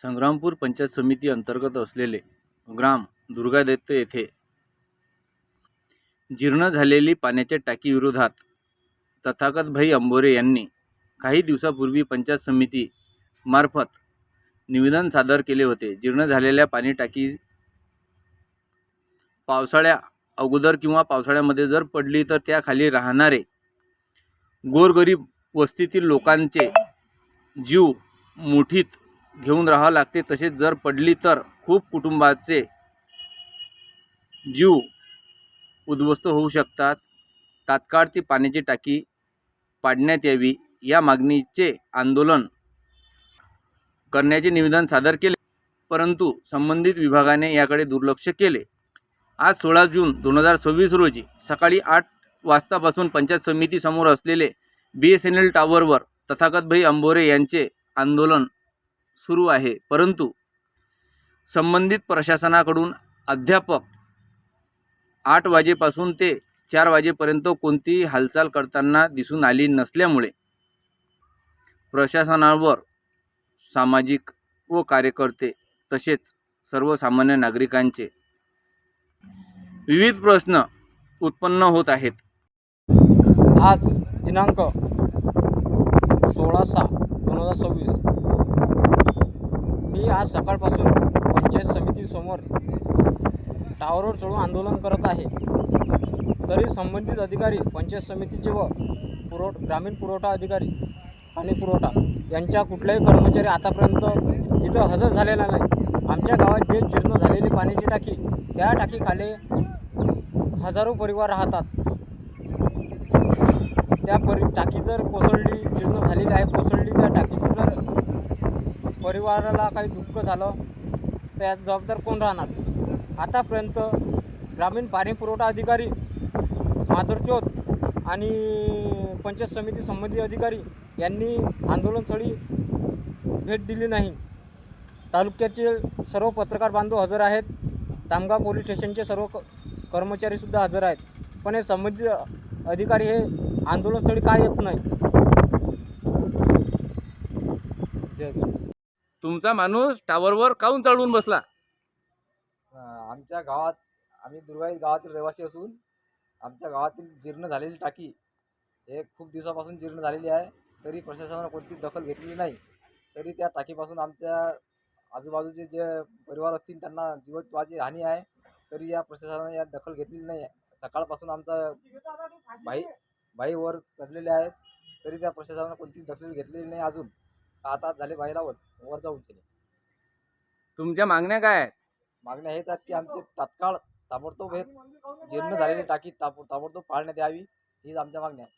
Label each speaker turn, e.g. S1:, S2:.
S1: संग्रामपूर पंचायत समिती अंतर्गत असलेले ग्राम दुर्गादत्त येथे जीर्ण झालेली पाण्याच्या टाकी विरोधात तथागतभाई अंबोरे यांनी काही दिवसापूर्वी पंचायत समिती मार्फत निवेदन सादर केले होते। जीर्ण झालेल्या पाणी टाकी पावसाळ्या अगोदर किंवा पावसाळ्यामध्ये जर पडली तर त्याखाली राहणारे गोरगरीब वस्तीतील लोकांचे जीव मुठीत घेऊन राहावं लागते। तसेच जर पडली तर खूप कुटुंबाचे जीव उद्ध्वस्त होऊ शकतात। तात्काळ ती पाण्याची टाकी पाडण्यात यावी या मागणीचे आंदोलन करण्याचे निवेदन सादर केले, परंतु संबंधित विभागाने याकडे दुर्लक्ष केले। आज 16 जून 2026 रोजी सकाळी 8 वाजतापासून पंचायत समिती समोर असलेले BSNL टावरवर तथागतभाई अंबोरे यांचे आंदोलन सुरू आहे, परंतु संबंधित प्रशासनाकडून अद्याप 8 वाजेपासून ते 4 वाजेपर्यंत कोणतीही हालचाल करताना दिसून आली नसल्यामुळे प्रशासनावर सामाजिक व कार्यकर्ते तसेच सर्वसामान्य नागरिकांचे विविध प्रश्न उत्पन्न होत आहेत।
S2: आज दिनांक 16/6/2026 मी आज सकाळपासून पंचायत समितीसमोर टावरवर चढून आंदोलन करत आहे। तरी संबंधित अधिकारी पंचायत समितीचे व ग्रामीण पुरवठा अधिकारी पाणी पुरवठा यांच्या कुठल्याही कर्मचारी आतापर्यंत इथं हजर झालेला नाही। आमच्या गावात जे जीर्ण झालेली पाण्याची टाकी, त्या टाकीखाली हजारो परिवार राहतात। त्या टाकी जर कोसळली, जीर्ण झालेली आहे, कोसळली, त्या टाकीची जर परिवाराला काही दुःख झालं तर यात जबाबदार कोण राहणार? आतापर्यंत ग्रामीण पाणी पुरवठा अधिकारी माधुरचोद आणि पंचायत समिती संबंधित अधिकारी यांनी आंदोलनस्थळी भेट दिली नाही। तालुक्याचे सर्व पत्रकार बांधव हजर आहेत, तामगाव पोलीस स्टेशनचे सर्व कर्मचारीसुद्धा हजर आहेत, पण हे संबंधित अधिकारी हे आंदोलनस्थळी का येत नाही?
S1: तुमचा माणूस टावरवर काऊन चढून बसला?
S3: आमच्या गावात आम्ही दुर्गाईत गावातील रहिवासी असून आमच्या गावातील जीर्ण झालेली टाकी हे खूप दिवसापासून जीर्ण झालेली आहे, तरी प्रशासनाने कोणतीच दखल घेतलेली नाही। तरी त्या टाकीपासून आमच्या आजूबाजूचे जे परिवार असतील त्यांना जीवितवाची हानी आहे, तरी या प्रशासनाने यात दखल घेतलेली नाही। सकाळपासून आमचा भाई वर चढलेले आहेत, तरी त्या प्रशासनाने कोणतीच दखल घेतलेली नाही। अजून 7 तास झाले भाईला वर जाऊन केले।
S1: तुमच्या मागण्या काय आहेत?
S3: मागण्या हेच आहेत की आमचे तात्काळ ताबडतोब हे जीर्ण झालेली टाकी ताबडतोब पाडण्यात यावी, हीच आमच्या मागण्या आहे।